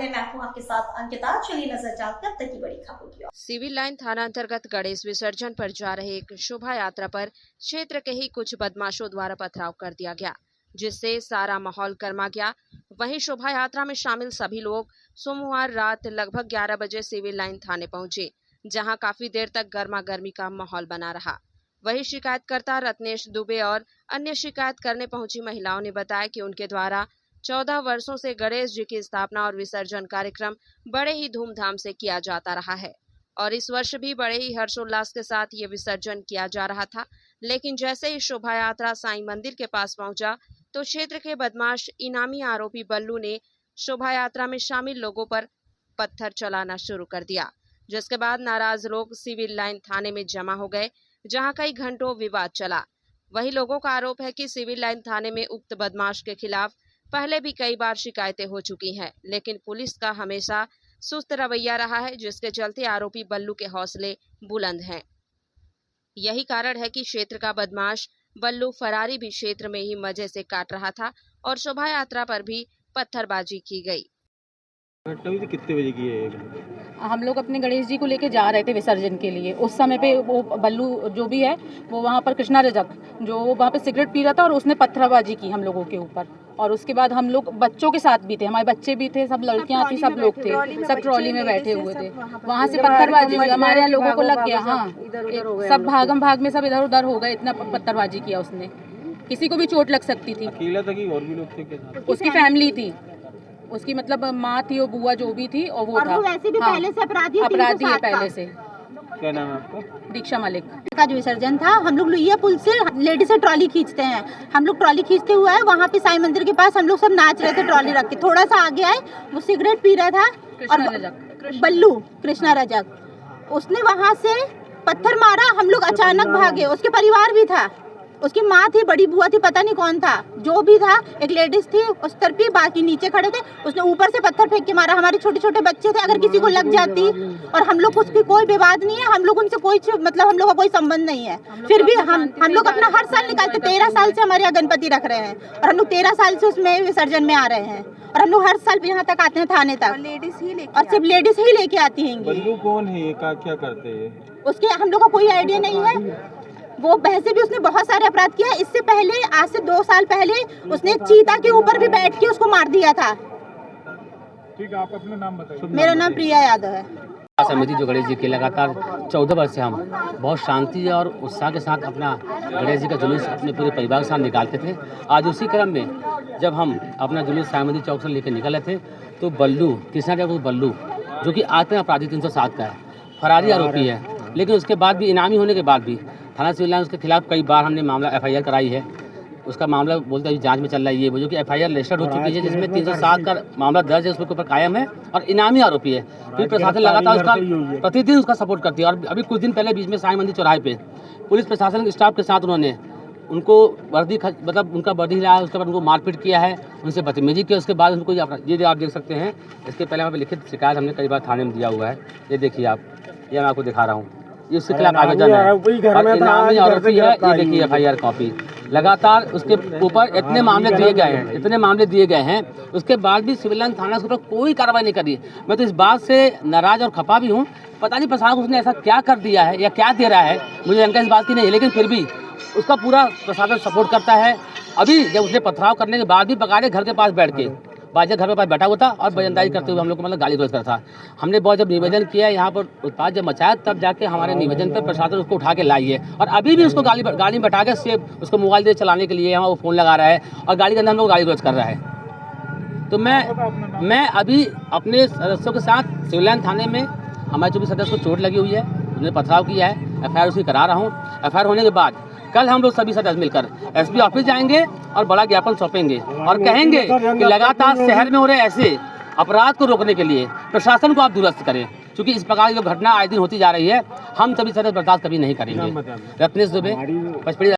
स्वागत है। मैं हूं आपके साथ अंकिता। चलिए नजर डालते हैं अब तक की बड़ी खबरों की ओर। सिविल लाइन थाना अंतर्गत गणेश विसर्जन पर जा रहे एक शोभा यात्रा पर क्षेत्र के ही कुछ बदमाशों द्वारा पथराव कर दिया गया, जिससे सारा माहौल गर्मा गया। वहीं शोभा यात्रा में शामिल सभी लोग सोमवार रात लगभग 11 बजे सिविल लाइन थाने पहुंचे, जहां काफी देर तक गर्मा गर्मी का माहौल बना रहा। वहीं शिकायतकर्ता रत्नेश दुबे और अन्य शिकायत करने पहुंची महिलाओं ने बताया कि उनके द्वारा 14 वर्षों से गणेश जी की स्थापना और विसर्जन कार्यक्रम बड़े ही धूमधाम से किया जाता रहा है और इस वर्ष भी बड़े ही हर्षोल्लास के साथ ये विसर्जन किया जा रहा था। लेकिन जैसे ही शोभा यात्रा साईं मंदिर के पास पहुंचा तो क्षेत्र के बदमाश इनामी आरोपी बल्लू ने शोभा यात्रा में शामिल लोगों पर पत्थर चलाना शुरू कर दिया, जिसके बाद नाराज लोग सिविल लाइन थाने में जमा हो गए, जहां कई घंटों विवाद चला। वही लोगों का आरोप है कि सिविल लाइन थाने में उक्त बदमाश के खिलाफ पहले भी कई बार शिकायतें हो चुकी हैं, लेकिन पुलिस का हमेशा सुस्त रवैया रहा है, जिसके चलते आरोपी बल्लू के हौसले बुलंद हैं। यही कारण है कि क्षेत्र का बदमाश बल्लू फरारी भी क्षेत्र में ही मजे से काट रहा था और शोभा यात्रा पर भी पत्थरबाजी की गई। कितने बजे की है? हम लोग अपने गणेश जी को लेके जा रहे थे विसर्जन के लिए। उस समय पे वो बल्लू जो भी है वो वहाँ पर कृष्णा रजक जो वहाँ पे सिगरेट पी रहा था और उसने पत्थरबाजी की हम लोगों के ऊपर। और उसके बाद हम लोग बच्चों के साथ भी थे, हमारे बच्चे भी थे, सब लड़कियाँ थी, सब लोग थे, सब ट्रॉली में बैठे हुए थे। वहाँ से पत्थरबाजी हुई, हमारे यहाँ लोगों को लग गया। हाँ, सब भागम भाग में सब इधर उधर हो गए, इतना पत्थरबाजी किया उसने। किसी को भी चोट लग सकती थी। अकेला था कि और भी लोग थे? उसकी फैमिली थी, उसकी मतलब माँ थी और बुआ जो भी थी और वो था। वैसे भी हाँ, पहले से अपराधी है पहले से। क्या नाम है आपका? दीक्षा मलिक। का जो विसर्जन था, हम लोग लुइया पुल से लेडी से ट्रॉली खींचते हैं। हम लोग ट्रॉली खींचते हुए आए, वहाँ पे साईं मंदिर के पास हम लोग सब नाच रहे थे ट्रॉली रख के। थोड़ा सा आगे आए, वो सिगरेट पी रहा था और बल्लू कृष्णा रजक उसने वहाँ से पत्थर मारा। हम लोग अचानक भागे, उसके परिवार भी था, उसकी माँ थी, बड़ी बुआ थी, पता नहीं कौन था, जो भी था। एक लेडीज थी उस तरफ भी, बाकी नीचे खड़े थे। उसने ऊपर से पत्थर फेंक के मारा। हमारे छोटे छोटे बच्चे थे, अगर किसी को लग जाती। और हम लोग उसकी कोई विवाद नहीं है, हम लोग उनसे कोई मतलब हम लोग का कोई संबंध नहीं है। फिर भी हम लोग अपना हर साल निकालते। 13 साल से हमारे यहाँ गणपति रख रहे हैं और हम लोग 13 साल से उसमें विसर्जन में आ रहे हैं और हम लोग हर साल यहाँ तक आते हैं थाने तक। और सिर्फ लेडीज ही लेके आती हैं। बल्लू कौन है ये, क्या करते हैं उसके हम लोग का कोई आइडिया नहीं है। वो वैसे भी उसने बहुत सारे अपराध किया। इससे पहले, आज से 2 साल पहले, उसने एक चीता के ऊपर भी बैठ के उसको मार दिया था। ठीक है, आप अपना नाम बताइए। मेरा नाम प्रिया यादव है। समिति जो गणेश जी के लगातार 14 वर्ष से हम बहुत शांति और उत्साह के साथ अपना गणेश जी का जुलूस अपने पूरे परिवार के साथ निकालते थे। आज उसी क्रम में जब हम अपना जुलूस साईं मंदिर चौक से लेकर निकले थे तो बल्लू कृष्णा रजक बल्लू जो कि आत्म अपराधी 307 का है, फरारी आरोपी है, लेकिन उसके बाद भी इनामी होने के बाद भी थाना सिविल लाइन उसके खिलाफ कई बार हमने मामला FIR कराई है। उसका मामला बोलते अभी जांच में चल रहा है। ये जो कि FIR रजिस्टर्ड हो चुकी है, जिसमें 307 का मामला दर्ज है, उसके ऊपर कायम है और इनामी आरोपी है। फिर प्रशासन लगातार उसका प्रतिदिन उसका सपोर्ट करती है। और अभी कुछ दिन पहले बीच में साईं मंदिर चौराहे पे पुलिस प्रशासन के स्टाफ के साथ उन्होंने उनको वर्दी मतलब उनका वर्दी हिलाया, उसके बाद उनको मारपीट किया है, उनसे बदतमीजी की। उसके बाद उनको ये आप देख सकते हैं, इसके पहले वहाँ पे लिखित शिकायत हमने कई बार थाने में दिया हुआ है। ये देखिए आप, ये मैं आपको दिखा रहा हूँ, इसके खिलाफ आवेदन है। इनामी आरोपी है, ये देखिए FIR कॉपी। लगातार उसके ऊपर इतने मामले दिए गए हैं, उसके बाद भी सिविल लाइन थाना के ऊपर कोई कार्रवाई नहीं करी। मैं तो इस बात से नाराज और खपा भी हूँ। पता नहीं प्रशासन उसने ऐसा क्या कर दिया है या क्या दे रहा है, मुझे जानकारी इस बात की नहीं है, लेकिन फिर भी उसका पूरा प्रशासन सपोर्ट करता है। अभी जब उसने पथराव करने के बाद भी बकायदे घर के पास बैठ के बाजा घर के पास बैठा हुआ था और बजनदारी करते हुए हम लोग को मतलब गाली गलौज करता था। हमने बहुत जब निवेदन किया, यहाँ पर उत्पाद जब मचाया, तब जाके हमारे निवेदन पर प्रशासन उसको उठा के लाई है और अभी भी उसको गाली में बैठा के से उसको मोबाइल दे चलाने के लिए यहाँ वो फ़ोन लगा रहा है और गाड़ी के अंदर हम लोग गाली गलौज कर रहा है। तो मैं अभी अपने सदस्यों के साथ सिविल लाइन थाने में हमारे जो भी सदस्य को चोट लगी हुई है, उन्होंने पथराव किया है, FIR उसकी करा रहा हूँ। FIR होने के बाद कल हम लोग सभी सदस्य मिलकर SP ऑफिस जाएंगे और बड़ा ज्ञापन सौंपेंगे और कहेंगे कि लगातार शहर में हो रहे ऐसे अपराध को रोकने के लिए प्रशासन को आप दुरुस्त करें, क्योंकि इस प्रकार की जो घटना आए दिन होती जा रही है, हम सभी सदस्य बर्दाश्त कभी नहीं करेंगे। रत्नेश दुबे, पचपड़ी।